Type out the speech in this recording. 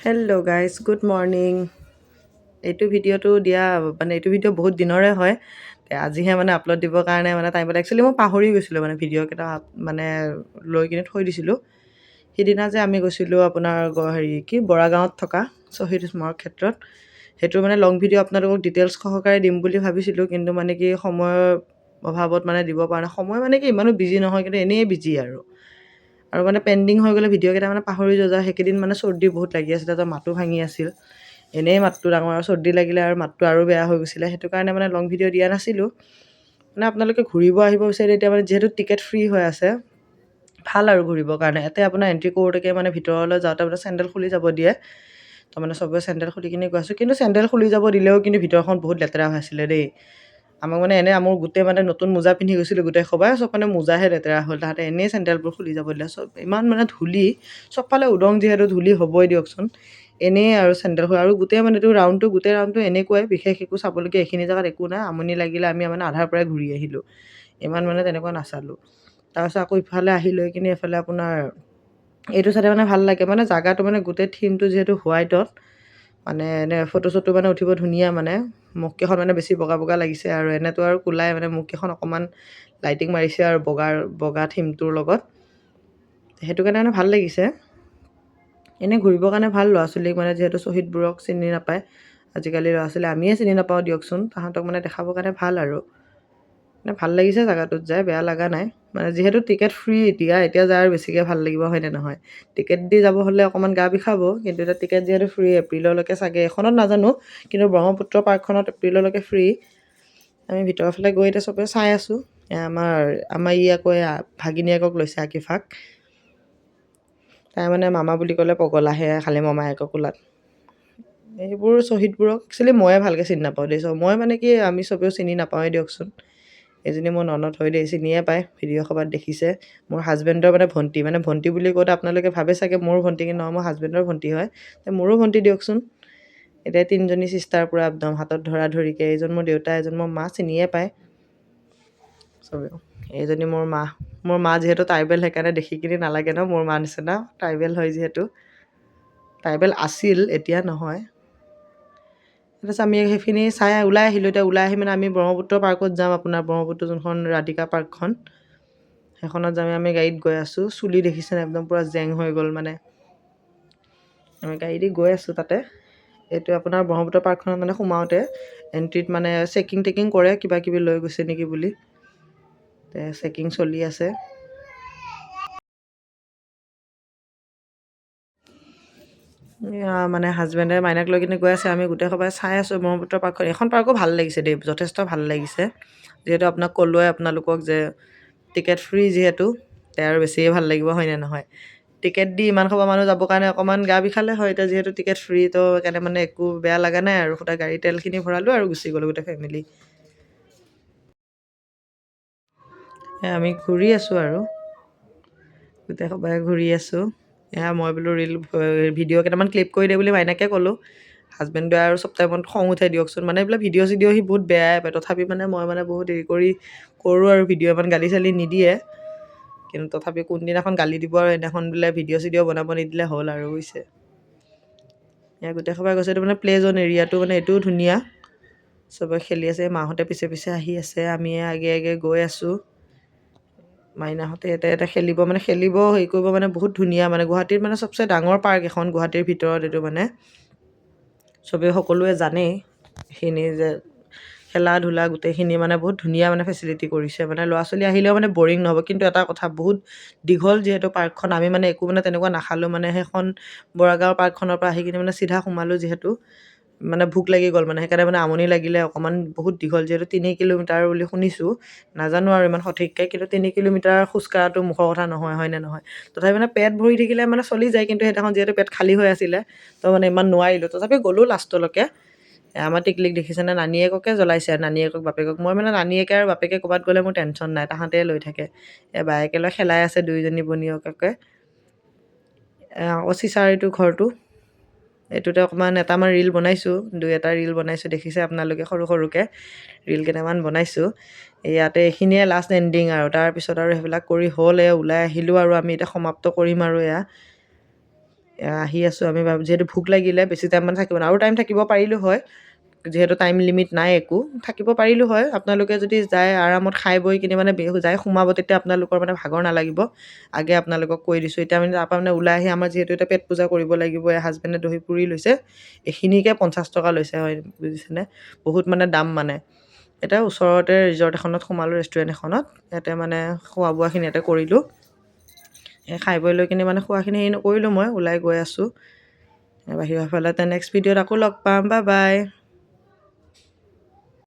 Hello' guys good morning. এইটো ভিডিঅ'টো দিয়া মানে এইটো ভিডিঅ' বহুত দিনৰে হয়। আজিহে মানে আপলোড দিবৰ কাৰণে মানে টাইম পালে। একচুৱেলি মই পাহৰি গৈছিলোঁ মানে ভিডিঅ'কেইটা মানে লৈ কিনে থৈ দিছিলোঁ। সিদিনা যে আমি গৈছিলোঁ আপোনাৰ বৰা গাঁৱত থকা শ্বহীদ স্মাৰক ক্ষেত্ৰত, সেইটোৰ মানে লং ভিডিঅ' আপোনালোকক ডিটেইলছ সহকাৰে দিম বুলি ভাবিছিলোঁ, কিন্তু মানে কি সময়ৰ অভাৱত মানে দিব পৰা নাই। সময় মানে কি ইমানো বিজি নহয়, কিন্তু এনেই বিজি আৰু মানে পেণ্ডিং হৈ গ'লে ভিডিঅ'কেইটা মানে পাহৰি যোৱা। সেইকেইদিন মানে চৰ্দি বহুত লাগি আছিলে, তো মাতো ভাঙি আছিল। এনেই মাতটো ডাঙৰ আৰু চৰ্দি লাগিলে আৰু মাতটো আৰু বেয়া হৈ গৈছিলে। সেইটো কাৰণে মানে লং ভিডিঅ' দিয়া নাছিলোঁ। মানে আপোনালোকে ঘূৰিব আহিব বিচাৰিলে এতিয়া মানে যিহেতু টিকেট ফ্ৰী হৈ আছে, ভাল আৰু ঘূৰিবৰ কাৰণে। ইয়াতে আপোনাৰ এণ্ট্ৰি কৰোঁতে মানে ভিতৰলৈ যাওঁতে মানে চেণ্ডেল খুলি যাব দিয়ে। তো মানে চবে চেণ্ডেল খুলি কিনে গৈ আছোঁ, কিন্তু চেণ্ডেল খুলি যাব দিলেও কিন্তু ভিতৰখন বহুত লেতেৰা হৈ আছিলে দেই। আমাক মানে মোৰ গোটেই মানে নতুন মোজা পিন্ধি গৈছিলোঁ গোটেই সবাই, চব মানে মোজাহে লেতেৰা হ'ল। তাহাঁতে এনেই চেণ্ডেলবোৰ খুলি যাব দিলে। চব ইমান মানে ধূলি, চবফালে উদং যিহেতু ধূলি হ'বই দিয়কচোন। এনেই আৰু চেণ্ডেল হয় আৰু গোটেই মানে গোটেই ৰাউণ্ডটো এনেকুৱাই, বিশেষ একো চাবলগীয়া এইখিনি জেগাত একো নাই। আমনি লাগিলে আমি মানে আধাৰ পৰাই ঘূৰি আহিলোঁ, ইমান মানে তেনেকুৱা নাচালোঁ। তাৰপিছত আকৌ ইফালে আহি লৈ কিনে এইফালে আপোনাৰ এইটো চাইডে মানে ভাল লাগে, মানে জেগাটো মানে গোটেই থিমটো যিহেতু হোৱাইটত, মানে এনে ফটো চটো মানে উঠিব ধুনীয়া। মানে মুখকেইখন মানে বেছি বগা বগা লাগিছে, আৰু এনেতো আৰু কোলাই, মানে মুখকেইখন অকণমান লাইটিং মাৰিছে আৰু বগা থিমটোৰ লগত। সেইটো কাৰণে মানে ভাল লাগিছে। এনেই ঘূৰিবৰ কাৰণে ভাল, ল'ৰা ছোৱালীক মানে যিহেতু শ্বহীদবোৰক চিনি নাপায় আজিকালি ল'ৰা ছোৱালী, আমিয়ে চিনি নাপাওঁ দিয়কচোন। তাহাঁতক মানে দেখাবৰ কাৰণে ভাল আৰু মানে ভাল লাগিছে জেগাটোত যাই, বেয়া লগা নাই। মানে যিহেতু টিকেট ফ্ৰী এতিয়া যায় আৰু বেছিকৈ ভাল লাগিব, হয়নে নহয়? টিকেট দি যাব হ'লে অকণমান গা বিষাব, কিন্তু এতিয়া টিকেট যিহেতু ফ্ৰী, এপ্ৰিললৈকে চাগে এখনত নাজানো, কিন্তু ব্ৰহ্মপুত্ৰ পাৰ্কখনত এপ্ৰিললৈকে ফ্ৰী। আমি ভিতৰৰ ফালে গৈ এতিয়া চবে চাই আছোঁ। আমাৰ ই আকৌ ভাগিনীয়েকক লৈছে, আকিফাক। তাই মানে মামা বুলি ক'লে পগলাহে খালী মামায়েকৰ কোলাত। এইবোৰ শ্বহীদবোৰক একচুৱেলি ময়ে ভালকৈ চিনি নাপাওঁ দেই। মই মানে কি, আমি চবেও চিনি নাপাওঁৱেই দিয়কচোন। এইজনী মোৰ ননদ হয় দেই, চিনিয়ে পায়, ভিডিঅ' ক'ৰবাত দেখিছে। মোৰ হাজবেণ্ডৰ মানে ভণ্টি বুলি কওঁতে আপোনালোকে ভাবে চাগে মোৰ ভণ্টি, কিন্তু নহয়, মোৰ হাজবেণ্ডৰ ভণ্টি হয়। মোৰো ভণ্টি দিয়কচোন। এতিয়া 3জনী ছিষ্টাৰ পূৰা একদম হাতত ধৰা ধৰিকৈ। এইজন মোৰ দেউতা, এজন মোৰ মা, চিনিয়ে পায় চবেও। এইজনী মোৰ মা যিহেতু ট্ৰাইবেল, সেইকাৰণে দেখি কিনি নালাগে ন মোৰ মা নিচিনা, ট্ৰাইবেল হয় যিহেতু। ট্ৰাইবেল আছিল, এতিয়া নহয়। তাৰপিছত আমি সেইখিনি চাই ওলাই আহিলোঁ। এতিয়া ওলাই আহি মানে আমি ব্ৰহ্মপুত্ৰ পাৰ্কত যাম, আপোনাৰ ব্ৰহ্মপুত্ৰ যোনখন ৰাধিকা পাৰ্কখন, সেইখনত যাম। আমি গাড়ীত গৈ আছোঁ। চুলি দেখিছেনে, একদম পূৰা জেং হৈ গ'ল। মানে আমি গাড়ী দি গৈ আছোঁ তাতে। এইটো আপোনাৰ ব্ৰহ্মপুত্ৰ পাৰ্কখনত মানে সোমাওঁতে এণ্ট্ৰিত মানে চেকিং কৰে, কিবা কিবি লৈ গৈছে নেকি বুলি। চেকিং চলি আছে। মানে হাজবেণ্ডে মাইনাক লৈ কিনে গৈ আছে, আমি গোটেই সবাই চাই আছোঁ ব্ৰহ্মপুত্ৰ পাৰ্কখন। এখন পাৰ্কো ভাল লাগিছে দেই, যথেষ্ট ভাল লাগিছে। যিহেতু আপোনাক ক'লোৱে আপোনালোকক যে টিকেট ফ্ৰী যিহেতু, আৰু বেছিয়ে ভাল লাগিব, হয়নে নহয়? টিকেট দি ইমান সবা মানুহ যাবৰ কাৰণে অকণমান গা বিষালে হয়। এতিয়া যিহেতু টিকেট ফ্ৰী, তো সেইকাৰণে মানে একো বেয়া লগা নাই আৰু। সদায় গাড়ী তেলখিনি ভৰালোঁ আৰু গুচি গ'লোঁ গোটেই ফেমিলি। আমি ঘূৰি আছোঁ আৰু গোটেই সবাই ঘূৰি আছোঁ। মই বোলো ভিডিঅ' কেইটামান ক্লিপ কৰি দে বুলি মাইনাকে ক'লোঁ। হাজবেণ্ডে আৰু চব টাইমত খং উঠে দিয়কচোন। মানে এইবিলাক ভিডিঅ' চিডিঅ' সি বহুত বেয়াই পায়। তথাপি মানে মই মানে বহুত হেৰি কৰোঁ আৰু ভিডিঅ', ইমান গালি চালি নিদিয়ে, কিন্তু তথাপি কোনদিনাখন গালি দিব আৰু সেইদিনাখন বোলে ভিডিঅ' চিডিঅ' বনাব নিদিলে হ'ল আৰু, বুজিছে? গোটেই সবাই গৈছে। এইটো মানে প্লে' জ'ন এৰিয়াটো, মানে এইটোও ধুনীয়া। চবে খেলি আছে, মাহঁতে পিছে পিছে আহি আছে, আমি আগে আগে গৈ আছোঁ। মাইনাহঁতে এটা খেলিব হেৰি কৰিব, মানে বহুত ধুনীয়া। মানে গুৱাহাটীৰ মানে চবচে ডাঙৰ পাৰ্ক এখন, গুৱাহাটীৰ ভিতৰত এইটো। মানে চবেই সকলোৱে জানেই এইখিনি যে খেলা ধূলা গোটেইখিনি মানে বহুত ধুনীয়া মানে ফেচিলিটি কৰিছে। মানে ল'ৰা ছোৱালী আহিলেও মানে বৰিং নহ'ব। কিন্তু এটা কথা, বহুত দীঘল যিহেতু পাৰ্কখন, আমি মানে একো মানে তেনেকুৱা নাখালোঁ। মানে সেইখন বৰাগাঁও পাৰ্কখনৰ পৰা আহি কিনে মানে চিধা সোমালোঁ, যিহেতু মানে ভোক লাগি গ'ল। মানে সেইকাৰণে মানে আমনি লাগিলে অকণমান, বহুত দীঘল যিহেতু, 3 কিলোমিটাৰ বুলি শুনিছোঁ, নাজানো আৰু ইমান সঠিককৈ। কিন্তু 3 কিলোমিটাৰ খোজকঢ়াটো মুখৰ কথা নহয়, হয়নে নহয়? তথাপি মানে পেট ভৰি থাকিলে মানে চলি যায়। কিন্তু সেইদিনাখন যিহেতু পেট খালী হৈ আছিলে, তো মানে ইমান নোৱাৰিলোঁ। তথাপি গ'লোঁ লাষ্টলৈকে। আমাৰ টিকলিক দেখিছেনে, নানীয়েককে জ্বলাইছে, নানীয়েকক বাপেকক। মই মানে নানীয়েকে আৰু বাপেকে ক'ৰবাত গ'লে মোৰ টেনশ্যন নাই, তাহাঁতে লৈ থাকে। বায়েকে লৈ খেলাই আছে 2জনী বনীয়েককে। চিচাৰ এইটো ঘৰটো, এইটোতে অকণমান এটামান ৰীল বনাইছোঁ, 2-এটা ৰীল বনাইছোঁ, দেখিছে আপোনালোকে। সৰু সৰুকৈ ৰীল কেইটামান বনাইছোঁ। ইয়াতে এইখিনিয়ে লাষ্ট এণ্ডিং আৰু। তাৰপিছত আৰু সেইবিলাক কৰি হ'ল, ওলাই আহিলোঁ আৰু আমি এতিয়া সমাপ্ত কৰিম আৰু। আহি আছোঁ আমি যিহেতু ভোক লাগিলে বেছি টাইম মানে থাকিব আৰু টাইম থাকিব পাৰিলোঁ হয় যিহেতু টাইম লিমিট নাই একো থাকিব পাৰিলোঁ হয় আপোনালোকে যদি যায় আৰামত খাই বৈ কিনে মানে যায় সোমাব তেতিয়া আপোনালোকৰ মানে ভাগৰ নালাগিব আগে আপোনালোকক কৈ দিছোঁ এতিয়া মানে তাৰপৰা মানে ওলাই আহি আমাৰ যিহেতু এতিয়া পেট পূজা কৰিব লাগিব হাজবেণ্ডে দহি পুৰি লৈছে এইখিনিকে 50 টকা লৈছে হয় বুজিছেনে বহুত মানে দাম মানে এতিয়া ওচৰতে ৰিজৰ্ট এখনত সোমালোঁ ৰেষ্টুৰেণ্ট এখনত ইয়াতে মানে খোৱা বোৱাখিনি ইয়াতে কৰিলোঁ খাই বৈ লৈ কিনে মানে খোৱাখিনি হেৰি নকৰিলোঁ মই ওলাই গৈ আছোঁ বাহিৰৰ ফালে নেক্সট ভিডিঅ'ত আকৌ লগ পাম বাই বাই